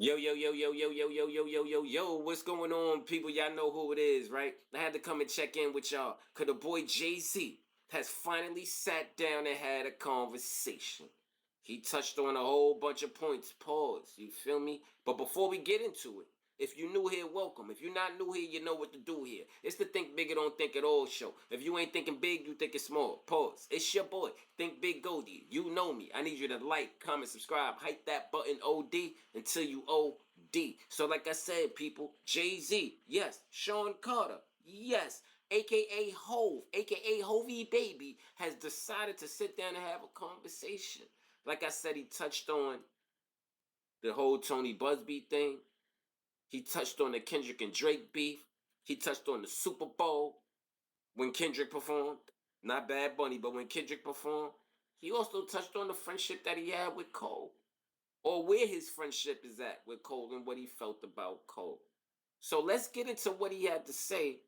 Yo, yo, yo, yo, yo, yo, yo, yo, yo, yo, yo, what's going on, people? Y'all know who it is, right? I had to come and check in with y'all, because the boy Jay-Z has finally sat down and had a conversation. He touched on a whole bunch of points. Pause, you feel me? But before we get into it, if you're new here, welcome. If you're not new here, you know what to do here. It's the Think Big or Don't Think at All show. If you ain't thinking big, you thinking small. Pause. It's your boy, Think Big Goldie. You know me. I need you to like, comment, subscribe, hype that button OD until you OD. So like I said, people, Jay-Z, yes. Sean Carter, yes. AKA Hove, AKA Hovey Baby, has decided to sit down and have a conversation. Like I said, he touched on the whole Tony Busby thing. He touched on the Kendrick and Drake beef. He touched on the Super Bowl when Kendrick performed. Not Bad Bunny, but when Kendrick performed. He also touched on the friendship that he had with Cole. Or where his friendship is at with Cole and what he felt about Cole. So let's get into what he had to say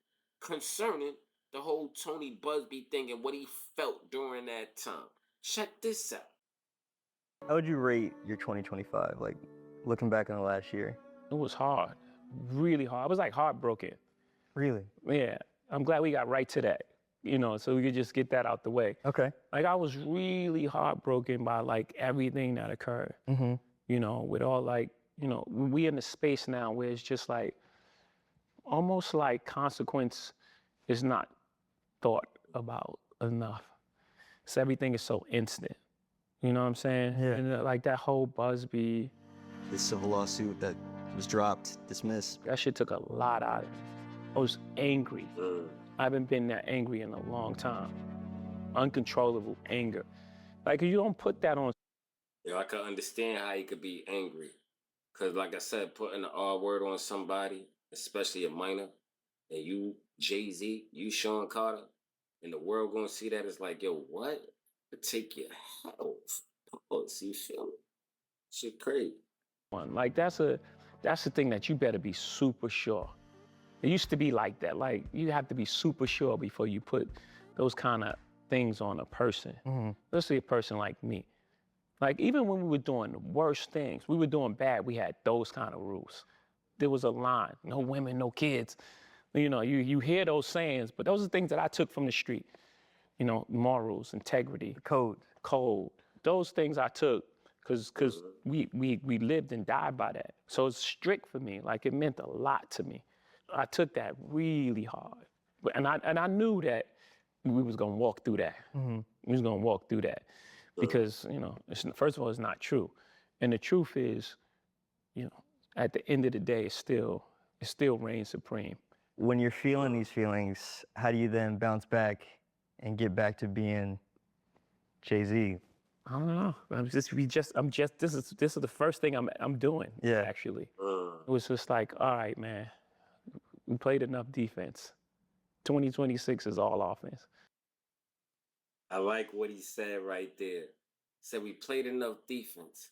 concerning the whole Tony Busby thing and what he felt during that time. Check this out. How would you rate your 2025, like looking back on the last year? It was hard, really hard. I was like heartbroken. Really? Yeah, I'm glad we got right to that, so we could just get that out the way. Okay. Like I was really heartbroken by like everything that occurred, with all like, we in the space now where it's just like, almost like consequence is not thought about enough. So everything is so instant, you know what I'm saying? Yeah. And like that whole Busby, The civil lawsuit that was dropped, dismissed. that shit took a lot out of me. I was angry. I haven't been that angry in a long time. Uncontrollable anger. Like you don't put that on. I can understand how he could be angry. Because, like I said, putting the R word on somebody, especially a minor, and you, Jay-Z, you, Sean Carter, and the world gonna see that, it's like, yo, what? Take your health. Oh, see, you feel me? Shit crazy. Like that's the thing that you better be super sure. It used to be like that. Like you have to be super sure before you put those kind of things on a person, especially a person like me. Like even when we were doing the worst things, we were doing bad, we had those kind of rules. There was a line, no women, no kids. You hear those sayings, but those are things that I took from the street. Morals, integrity, code. Those things I took because we lived and died by that. So it's strict for me. Like it meant a lot to me. I took that really hard, and I knew that we was gonna walk through that. We was gonna walk through that because first of all, it's not true, and the truth is, at the end of the day, it still reigns supreme. When you're feeling these feelings, how do you then bounce back and get back to being Jay-Z? I don't know. This is the first thing I'm doing. Yeah. Actually, it was just like, all right, man, we played enough defense. 2026 is all offense. I like what he said right there. Said we played enough defense.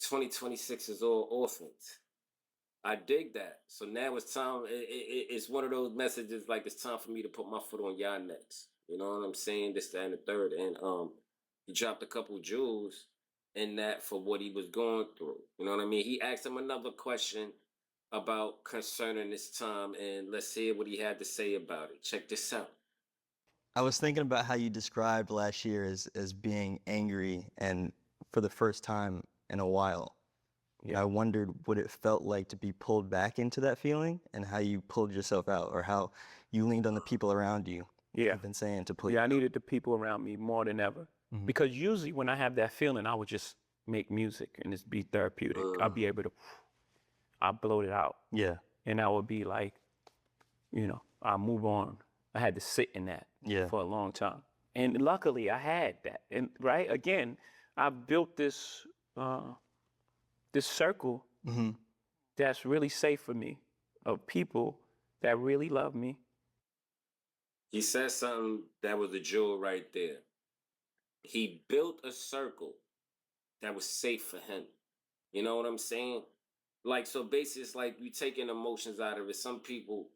2026 is all offense. I dig that. So now it's time. It's one of those messages like it's time for me to put my foot on y'all necks. You know what I'm saying? This, that, and the third. And he dropped a couple jewels in that for what he was going through. You know what I mean? He asked him another question about concerning this time, and let's hear what he had to say about it. Check this out. I was thinking about how you described last year as being angry and for the first time in a while. Yeah. I wondered what it felt like to be pulled back into that feeling and how you pulled yourself out or how you leaned on the people around you. Yeah. You've been saying to pull I needed the people around me more than ever. Because usually when I have that feeling, I would just make music and just be therapeutic. I'll be able to, I'll bloat it out. Yeah. And I would be like, I'll move on. I had to sit in that for a long time. And luckily I had that. And right, again, I built this this circle that's really safe for me, of people that really love me. He said something that was a jewel right there. He built a circle that was safe for him. You know what I'm saying? Like, so basically, it's like you taking emotions out of it. Some people,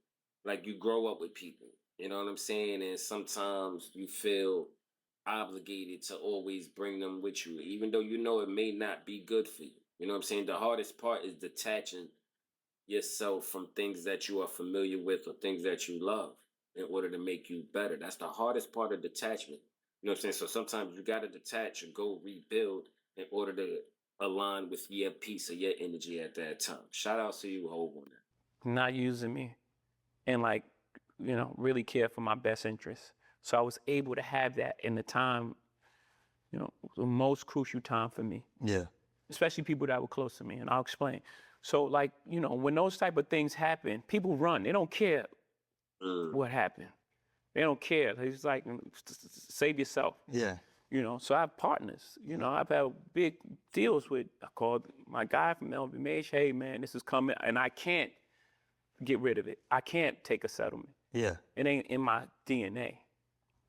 like, you grow up with people. You know what I'm saying? And sometimes you feel obligated to always bring them with you, even though you know it may not be good for you. You know what I'm saying? The hardest part is detaching yourself from things that you are familiar with or things that you love in order to make you better. That's the hardest part of detachment. You know what I'm saying? So sometimes you got to detach and go rebuild in order to align with your peace or your energy at that time. Shout out to you, Hov, on that. Not using me, and like, really care for my best interests. So I was able to have that in the time, the most crucial time for me, Yeah. especially people that were close to me. And I'll explain. So like, when those type of things happen, people run. They don't care Mm. what happened. They don't care. They just like, save yourself. Yeah. So I have partners. I've had big deals with. I called my guy from LVMH. Hey man, this is coming, and I can't get rid of it. I can't take a settlement. Yeah. It ain't in my DNA.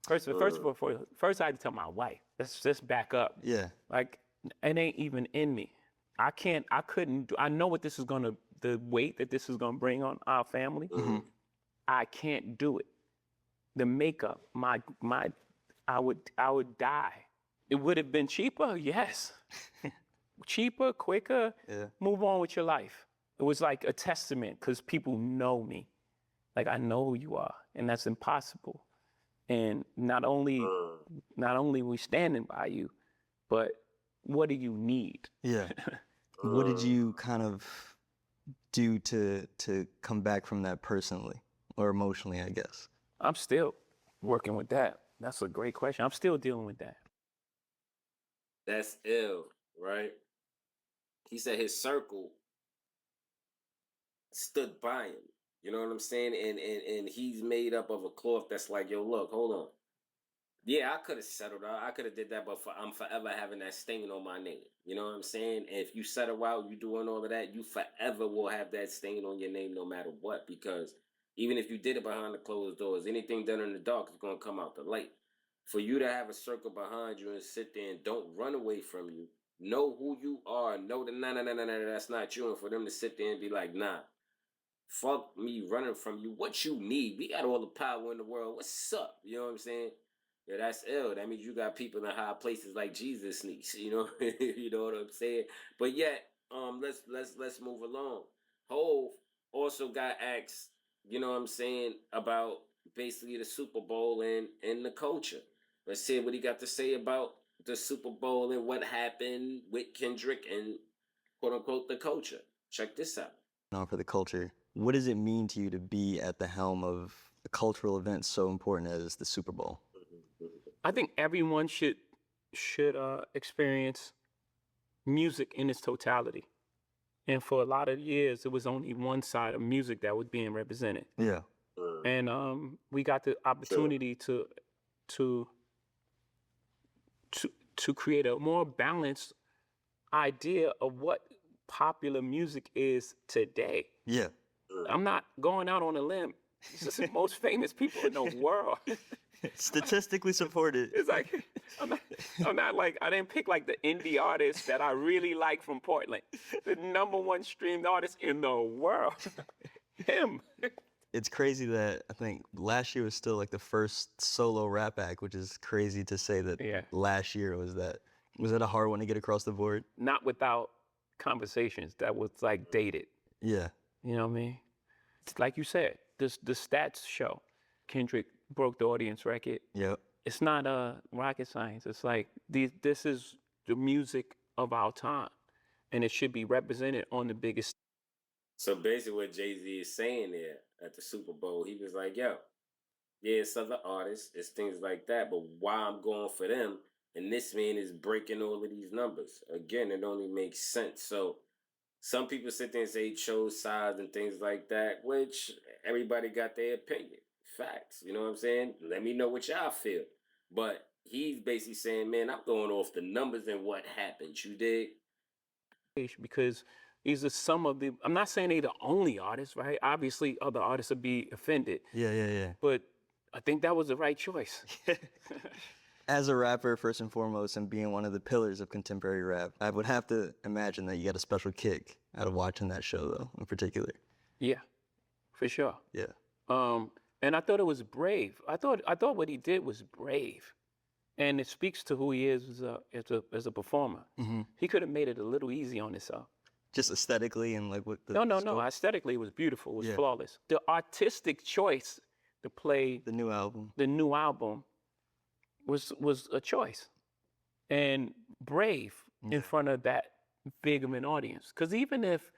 First of all, first I had to tell my wife. Let's just back up. Yeah. Like, it ain't even in me. I couldn't do. I know what this is the weight that this is gonna bring on our family. Mm. I can't do it. The makeup, I would die. It would have been cheaper, yes. Cheaper, quicker, Yeah. move on with your life. It was like a testament because people know me. Like, I know who you are, and that's impossible. And not only we standing by you, but what do you need? Yeah. What did you kind of do to come back from that personally or emotionally, I guess? I'm still working with that. That's a great question. I'm still dealing with that. That's ill, right? He said his circle stood by him. You know what I'm saying? And he's made up of a cloth that's like, yo, look, hold on. Yeah, I could have settled out. I could have did that, but I'm forever having that stain on my name. You know what I'm saying? And if you settle out, you doing all of that, you forever will have that stain on your name no matter what. Because even if you did it behind the closed doors, anything done in the dark is going to come out the light. For you to have a circle behind you and sit there and don't run away from you, know who you are, know that nah, that's not you. And for them to sit there and be like, nah, fuck me running from you. What you need? We got all the power in the world. What's up? You know what I'm saying? Yeah, that's ill. That means you got people in high places like Jesus sneaks. You know, you know what I'm saying. But yet, let's move along. Hove also got asked. You know what I'm saying about basically the Super Bowl and the culture. Let's see what he got to say about the Super Bowl and what happened with Kendrick and quote unquote the culture. Check this out. For the culture, what does it mean to you to be at the helm of a cultural event so important as the Super Bowl? I think everyone should experience music in its totality. And for a lot of years, it was only one side of music that was being represented. Yeah. And we got the opportunity to create a more balanced idea of what popular music is today. Yeah. I'm not going out on a limb. These are the most famous people in the world. Statistically supported. It's like, I'm not like, I didn't pick like the indie artist that I really like from Portland. The #1 streamed artist in the world. Him. It's crazy that I think last year was still like the first solo rap act, which is crazy to say that last year was that. Was that a hard one to get across the board? Not without conversations that was like dated. Yeah. You know what I mean? It's like you said, the stats show Kendrick broke the audience record. Yep. It's not rocket science. It's like this is the music of our time, and it should be represented on the biggest. So basically, what Jay-Z is saying there at the Super Bowl, he was like, "Yo, yeah, it's other artists, it's things like that, but why I'm going for them, and this man is breaking all of these numbers again. It only makes sense." So some people sit there and say he chose sides and things like that, which everybody got their opinion. Facts. You know what I'm saying? Let me know what y'all feel. But he's basically saying, man, I'm going off the numbers and what happened. You dig? Because these are some of the, I'm not saying they're the only artists, right? Obviously, other artists would be offended. Yeah. But I think that was the right choice. As a rapper, first and foremost, and being one of the pillars of contemporary rap, I would have to imagine that you got a special kick out of watching that show, though, in particular. Yeah, for sure. Yeah. And I thought it was brave. I thought what he did was brave. And it speaks to who he is as a performer. He could have made it a little easy on himself. Just aesthetically and like what the No. Aesthetically, it was beautiful. It was Yeah. flawless. The artistic choice to play the new album. the new album was a choice, and brave in front of that big of an audience. Because even if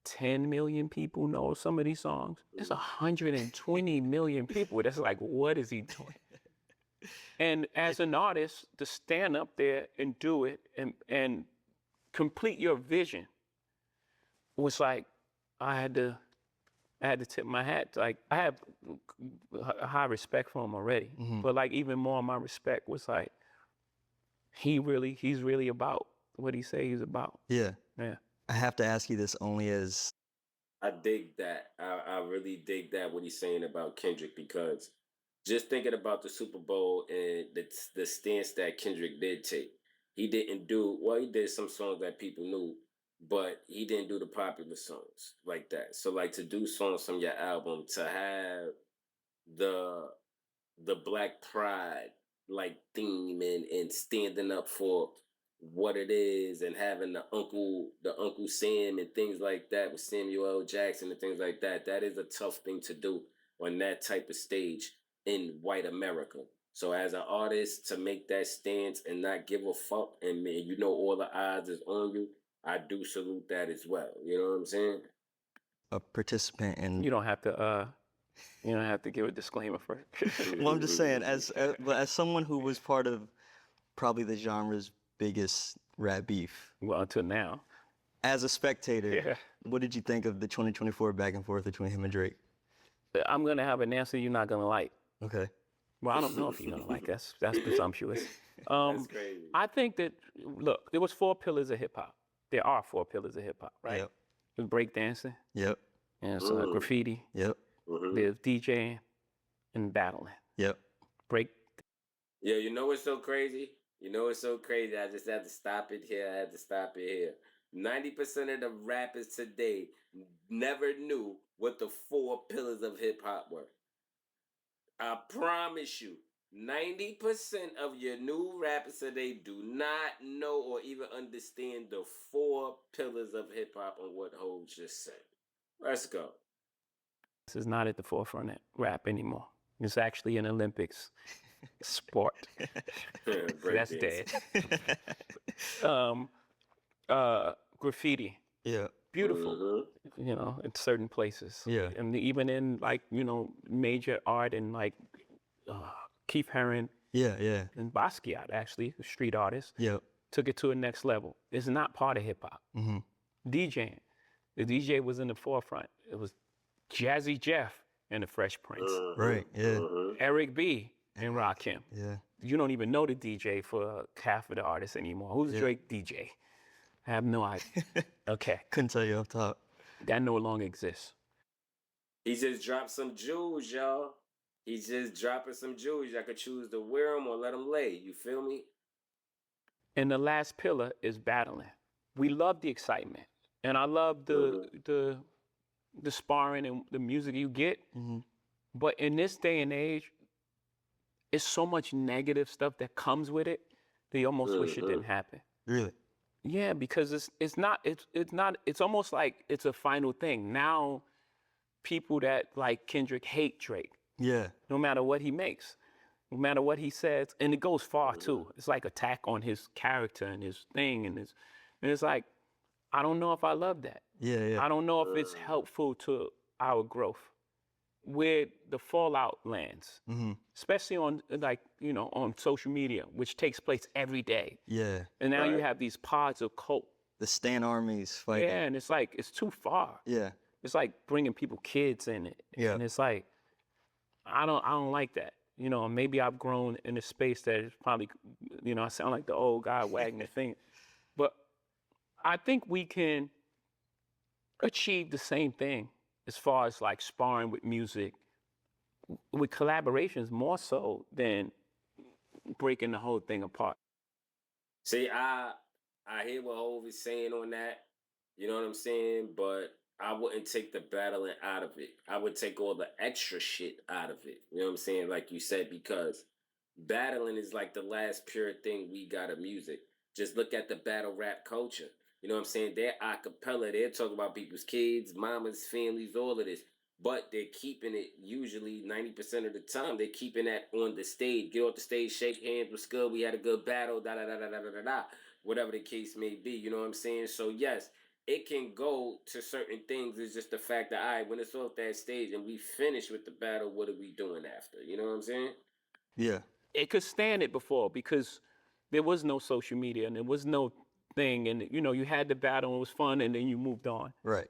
10 million people know some of these songs, there's 120 million people that's like, what is he doing? And as an artist, to stand up there and do it and complete your vision was like, I had to tip my hat. Like, I have a high respect for him already, but like even more, my respect was like, he's really about what he say he's about. Yeah. Yeah. I have to ask you this only as I dig that. I really dig that what he's saying about Kendrick, because just thinking about the Super Bowl and the stance that Kendrick did take, he didn't do well. He did some songs that people knew, but he didn't do the popular songs like that. So like to do songs from your album, to have the Black Pride like theme and standing up for what it is, and having the Uncle Sam and things like that with Samuel L. Jackson and things like that. That is a tough thing to do on that type of stage in white America. So as an artist, to make that stance and not give a fuck, and man, you know all the odds is on you, I do salute that as well. You know what I'm saying? a participant in. You don't have to give a disclaimer first. Well, I'm just saying, as someone who was part of probably the genre's biggest rap beef, Well, until now. as a spectator, Yeah. what did you think of the 2024 back and forth between him and Drake? I'm gonna have an answer you're not gonna like. Okay. Well, I don't know if you're gonna like. That's presumptuous. That's crazy. I think that, look, there was 4 pillars of hip hop. There are 4 pillars of hip hop, right? Yep. There's breakdancing, Yep. and it's graffiti. Yep. There's DJing and battling. Yep. Break. Yeah, you know what's so crazy? You know what's so crazy? I just had to stop it here. I had to stop it here. 90% of the rappers today never knew what the 4 pillars of hip hop were. I promise you, 90% of your new rappers today do not know or even understand the 4 pillars of hip hop and what Hov just said. Let's go. This is not at the forefront of rap anymore. It's actually an Olympics sport. That's dead. Graffiti. Yeah. Beautiful, in certain places. Yeah. And even in like, major art and like Keith Haring Yeah. Yeah. and Basquiat, actually, a street artist, Yep. took it to a next level. It's not part of hip hop. DJing. The DJ was in the forefront. It was Jazzy Jeff and the Fresh Prince. Right. Yeah. Eric B. and Rakim. Yeah. You don't even know the DJ for half of the artists anymore. Who's Drake DJ? I have no idea. Okay. Couldn't tell you off top. That no longer exists. He just dropped some jewels, y'all. He's just dropping some jewels. Y'all could choose to wear them or let them lay. You feel me? And the last pillar is battling. We love the excitement. And I love the sparring and the music you get. But in this day and age, it's so much negative stuff that comes with it that you almost wish it didn't happen. Really? Yeah, because it's almost like it's a final thing. Now people that like Kendrick hate Drake. Yeah. No matter what he makes, no matter what he says, and it goes far too. It's like attack on his character and his thing and it's like, I don't know if I love that. Yeah. Yeah. I don't know if it's helpful to our growth. Where the fallout lands, especially on on social media, which takes place every day. Yeah. And now you have these pods of cult. The Stan armies fighting. Yeah, and it's like, it's too far. Yeah. It's like bringing kids in it. Yeah. And it's like, I don't like that. Maybe I've grown in a space that is probably, I sound like the old guy wagging the thing. But I think we can achieve the same thing as far as like sparring with music, with collaborations more so than breaking the whole thing apart. See, I hear what Hov is saying on that. You know what I'm saying? But I wouldn't take the battling out of it. I would take all the extra shit out of it. You know what I'm saying? Like you said, because battling is like the last pure thing we got of music. Just look at the battle rap culture. You know what I'm saying? They're a cappella. They're talking about people's kids, mamas, families, all of this. But they're keeping it usually 90% of the time. They're keeping that on the stage. Get off the stage, shake hands, what's good? We had a good battle, da da da da da da da da. Whatever the case may be. You know what I'm saying? So yes, it can go to certain things. It's just the fact that when it's off that stage and we finish with the battle, what are we doing after? You know what I'm saying? Yeah. It could stand it before because there was no social media and there was no thing, and you know, you had the battle and it was fun and then you moved on. Right.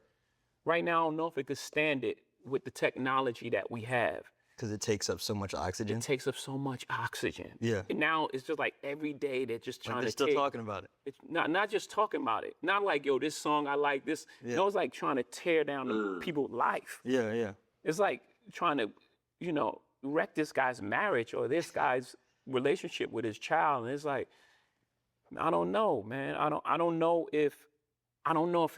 Right now, I don't know if it could stand it with the technology that we have. Because it takes up so much oxygen. It takes up so much oxygen. Yeah. And now it's just like every day they're just trying they're to still talking about it. It's not just talking about it. Not like, yo, this song I like this. Yeah. No, it's like trying to tear down the people's life. Yeah, yeah. It's like trying to, you know, wreck this guy's marriage or this guy's relationship with his child. And it's like, I don't know, man. I don't know if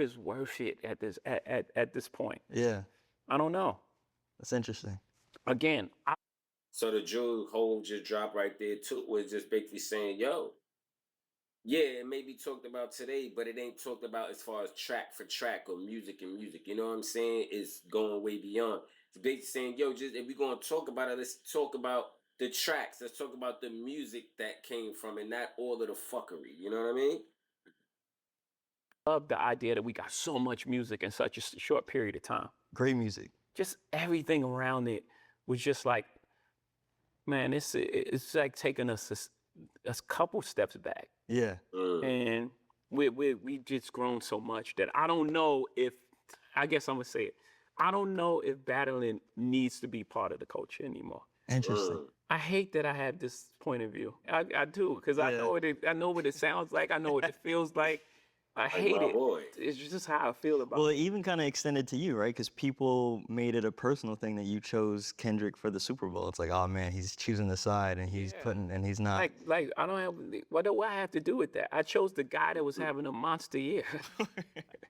it's worth it at this point. Yeah. I don't know. That's interesting. Again, So the Drew Hole just dropped right there too was just basically saying, yo, yeah, it may be talked about today, but it ain't talked about as far as track for track or music and music. You know what I'm saying? It's going way beyond. It's basically saying, yo, just if we're gonna talk about it, let's talk about the tracks. Let's talk about the music that came from it, not all of the fuckery. You know what I mean? love the idea that we got so much music in such a short period of time. Great music. Just everything around it was just like, man, it's like taking us a couple steps back. Yeah. And we just grown so much that I don't know if, I guess I'm gonna say it, I don't know if battling needs to be part of the culture anymore. Interesting. I hate that I have this point of view. I do, because I know what it sounds like. I know what it feels like. I hate it. Boy. It's just how I feel about Well, it. it even kind of extended to you, right? Because people made it a personal thing that you chose Kendrick for the Super Bowl. It's like, oh man, he's choosing the side and he's and he's not. Like I don't have, what do I have to do with that? I chose the guy that was having a monster year.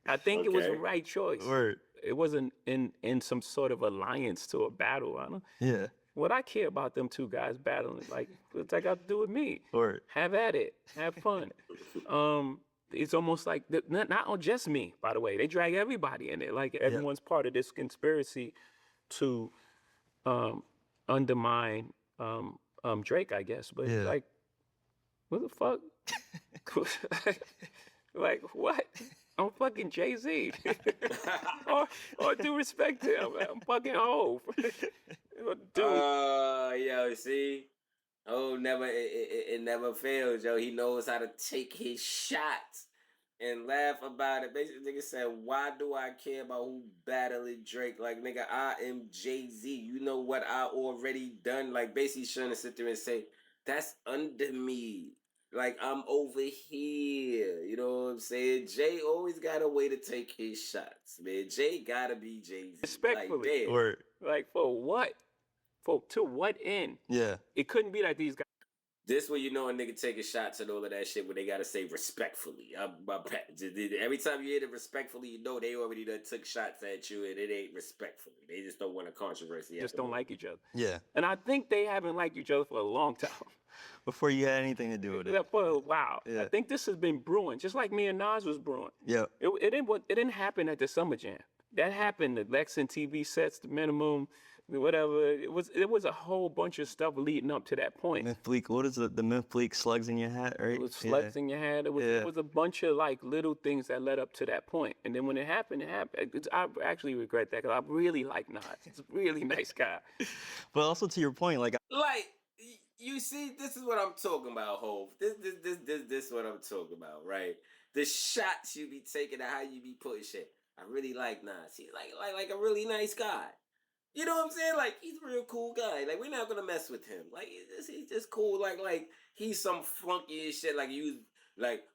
I think it was the right choice. Word. It wasn't in some sort of alliance to a battle. I don't. Yeah. What I care about them two guys battling, like, what's that got to do with me? Word. Have at it. Have fun. It's almost like, not just me, by the way. They drag everybody in it. Like, everyone's part of this conspiracy to undermine Drake, I guess. But, like, what the fuck? Like, what? I'm fucking Jay-Z. or due respect to him. I'm fucking Hov. Dude. Yo, see? Oh, it never fails, yo. He knows how to take his shots and laugh about it. Basically, nigga said, why do I care about who battling Drake? Like, nigga, I am Jay-Z. You know what I already done? Like, basically trying to sit there and say, that's under me. Like, I'm over here. You know what I'm saying? Jay always got a way to take his shots, man. Jay gotta be Jay-Z. Respectfully. Like, Word. Like, for what? To what end? Yeah. It couldn't be like these guys. this where you know a nigga taking shots and all of that shit where they gotta say respectfully. Every time you hear it respectfully, you know they already done took shots at you and it ain't respectfully. They just don't want a controversy. Just don't like each other. Yeah. And I think they haven't liked each other for a long time. Before you had anything to do with it. For a while. Yeah. I think this has been brewing, just like me and Nas was brewing. Yeah. It didn't happen at the Summer Jam. That happened, the Lexington TV sets, the minimum, whatever. It was a whole bunch of stuff leading up to that point. Mint Fleek, what is the Mint Fleek slugs in your hat, right? It was slugs in your hat. It was a bunch of like little things that led up to that point. And then when it happened, I actually regret that because I really like Nas. He's a really nice guy. But also to your point, like you see, this is what I'm talking about, Hov. This is what I'm talking about, right? The shots you be taking and how you be putting shit. I really like Nas. He's like a really nice guy. You know what I'm saying? Like, he's a real cool guy. Like, we're not gonna mess with him. Like, he's just cool. Like he's some flunky shit. Like,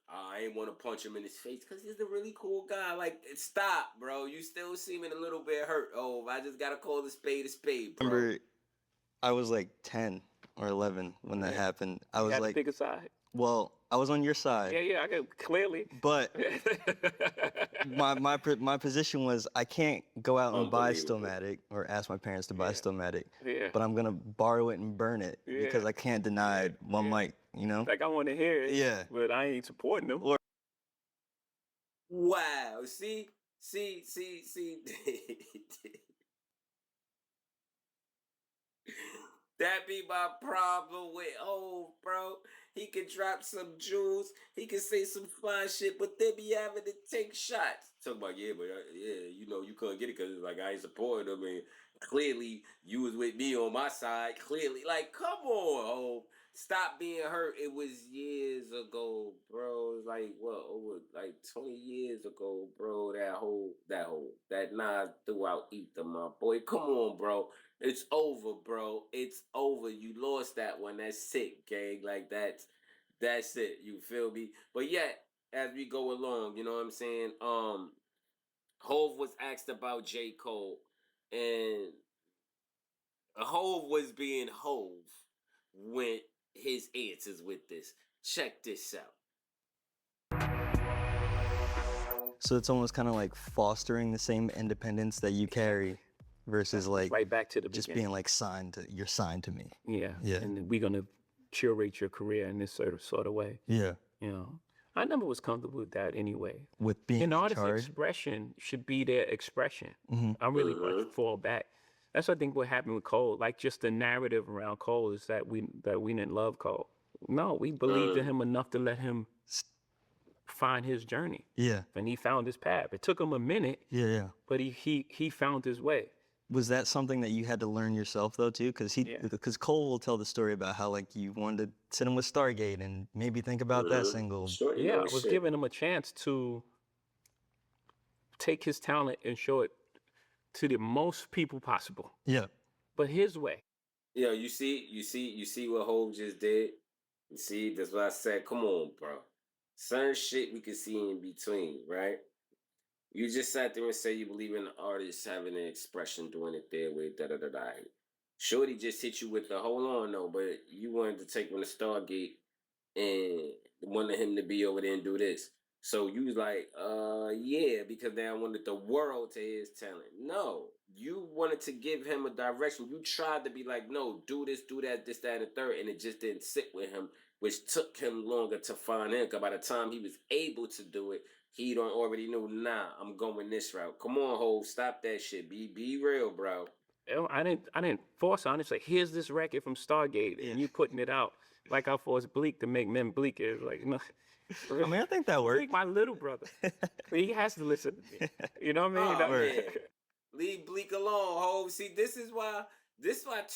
I ain't want to punch him in his face because he's a really cool guy. Like, stop, bro. You still seeming a little bit hurt. Oh, I just gotta call the spade, bro. Remember, I was like 10 or 11 when that happened. I was like, pick a side. Well, I was on your side. Yeah, I can clearly. But my position was I can't go out and buy Stillmatic or ask my parents to buy Stillmatic. Yeah. But I'm gonna borrow it and burn it because I can't deny one mic, you know? Like I want to hear it. Yeah. But I ain't supporting them. Wow. See. That be my problem with bro. He can drop some jewels, he can say some fine shit, but they be having to take shots. Talk about you know you couldn't get it because like I ain't supporting them, and clearly you was with me on my side. Clearly, like come on, Hov. Stop being hurt. It was years ago, bro. It's like what over like 20 years ago, bro. That Nas throughout Ether, my boy. Come on, bro. It's over, bro. It's over. You lost that one. That's it, gang. Like that's it. You feel me? But yet, as we go along, you know what I'm saying? Hov was asked about J. Cole, and Hov was being Hov with his answers with this. Check this out. So it's almost kind of like fostering the same independence that you carry versus like right back to the just beginning. being like you're signed to me. Yeah. Yeah. And we're gonna curate your career in this sort of way. Yeah. You know. I never was comfortable with that anyway. With being an artist's charged. Expression should be their expression. I really fall back. That's what I think what happened with Cole. Like just the narrative around Cole is that we didn't love Cole. No, we believed in him enough to let him find his journey. Yeah. And he found his path. It took him a minute. Yeah. But he found his way. Was that something that you had to learn yourself though too? Because Cole will tell the story about how like you wanted to sit him with Stargate and maybe think about that single. Sure, I was giving him a chance to take his talent and show it to the most people possible. Yeah. But his way. Yeah, you see what Hov just did? You see, that's what I said. Come on, bro. Certain shit we can see in between, right? You just sat there and say you believe in the artist having an expression doing it their way, da-da-da-da. Shorty just hit you with the hold on though, but you wanted to take him to Stargate and wanted him to be over there and do this. So you was like, yeah, because they wanted the world to hear his talent. No, you wanted to give him a direction. You tried to be like, no, do this, do that, this, that, and the third, and it just didn't sit with him, which took him longer to find him. Because by the time he was able to do it, he don't already knew, nah, I'm going this route. Come on, Hov, stop that shit. Be real, bro. I didn't force on it. It's like, here's this record from Stargate, and you putting it out. Like I forced Bleak to make men Bleak. It was like, no. I mean, I think that worked. Bleak, my little brother. He has to listen to me. You know what I mean? Leave Bleak alone, Hov. See, this is why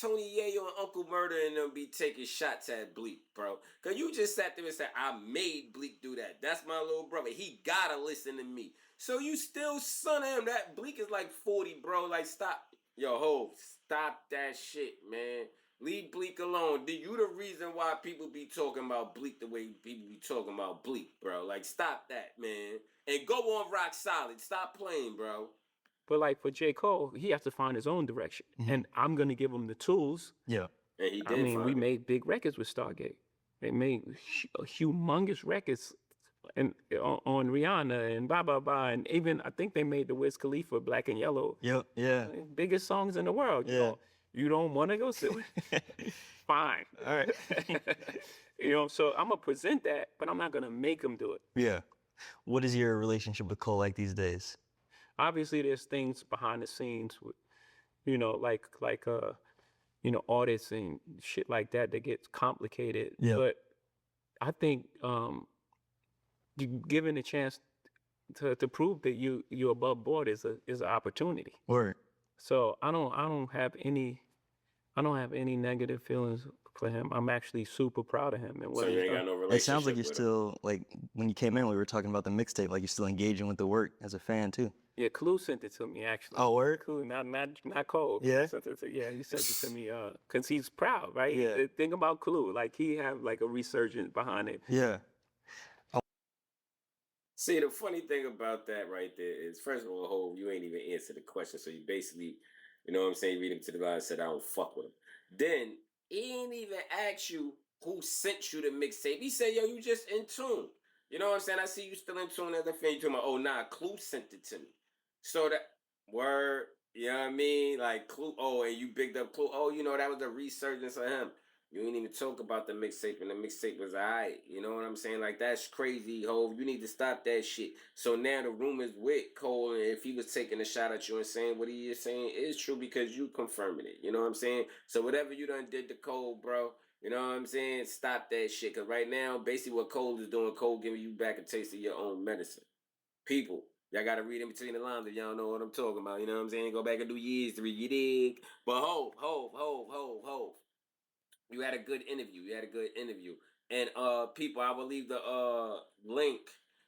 Tony Yayo and Uncle Murder and them be taking shots at Bleak, bro. Cause you just sat there and said, I made Bleak do that. That's my little brother. He gotta listen to me. So you still son of him. That Bleak is like 40, bro. Like, stop. Yo, Hov, stop that shit, man. Leave Bleak alone. You the reason why people be talking about Bleak the way people be talking about Bleak, bro. Like, stop that, man. And go on Rock Solid. Stop playing, bro. But like for J. Cole, he has to find his own direction. And I'm going to give him the tools. Yeah. And he did. We made big records with Stargate. They made humongous records on Rihanna and blah, blah, blah. And even, I think they made the Wiz Khalifa Black and Yellow. Yep. Yeah. Biggest songs in the world. Yeah. You don't want to go sit with fine. All right. So I'm going to present that, but I'm not going to make them do it. Yeah. What is your relationship with Cole like these days? Obviously, there's things behind the scenes with, like audits and shit like that gets complicated. Yeah. But I think given a chance to prove that you're above board is an opportunity. Word. So I don't have any negative feelings for him. I'm actually super proud of him and what so you he's ain't done. got no relationship. It sounds like you're with still like when you came in, we were talking about the mixtape. Like you're still engaging with the work as a fan too. Yeah, Clue sent it to me actually. Oh, word? Clue, not Cole. Yeah? He sent it to me because he's proud, right? Yeah. The thing about Clue, like he have like a resurgence behind it. Yeah. See, the funny thing about that right there is, first of all, Hov, you ain't even answered the question. So you basically, you know what I'm saying, read him to the line and said, I don't fuck with him. Then he ain't even ask you who sent you the mixtape. He said, yo, you just in tune. You know what I'm saying? I see you still in tune as a fan. You talking about, oh, nah, Clue sent it to me. So that, word, you know what I mean? Like, Clue, oh, and you bigged up Clue. Oh, you know, that was the resurgence of him. You ain't even talk about the mixtape, and the mixtape was alright. You know what I'm saying? Like, that's crazy, Hov. You need to stop that shit. So now the rumors with Cole, and if he was taking a shot at you and saying what he is saying is true because you confirming it. You know what I'm saying? So whatever you done did to Cole, bro, you know what I'm saying? Stop that shit. Because right now, basically what Cole is doing, Cole giving you back a taste of your own medicine. People, y'all got to read in between the lines if y'all know what I'm talking about. You know what I'm saying? Go back and do your history, you dig? But Hov. You had a good interview. And people, I will leave the link,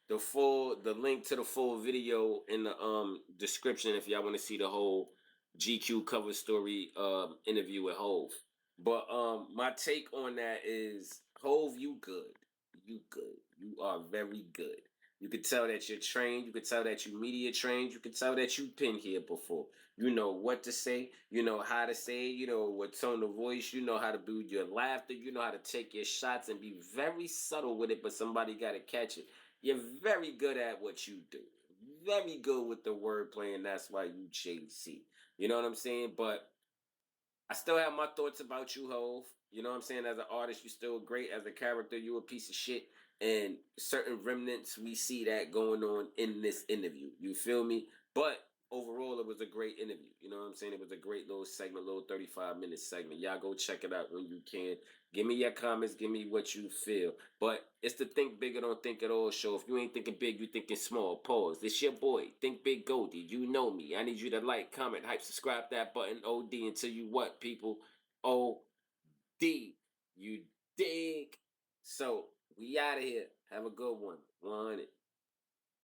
the link to the full video in the description if y'all want to see the whole GQ cover story interview with Hov. But my take on that is, Hov, you good. You good. You are very good. You could tell that you're trained. You could tell that you media trained. You could tell that you've been here before. You know what to say. You know how to say it. You know what tone of voice. You know how to build your laughter. You know how to take your shots and be very subtle with it, but somebody got to catch it. You're very good at what you do. Very good with the wordplay, and that's why you JC. You know what I'm saying? But I still have my thoughts about you, Hov. You know what I'm saying? As an artist, you're still great. As a character, you a piece of shit. And certain remnants, we see that going on in this interview. You feel me? But overall, it was a great interview. You know what I'm saying? It was a great little segment, little 35-minute segment. Y'all go check it out when you can. Give me your comments. Give me what you feel. But it's the Think Big or Don't Think at All show. If you ain't thinking big, you thinking small. Pause. It's your boy, Think Big Goldie. You know me. I need you to like, comment, hype, subscribe that button. OD until you what, people? OD. You dig? So, we out of here. Have a good one. 100.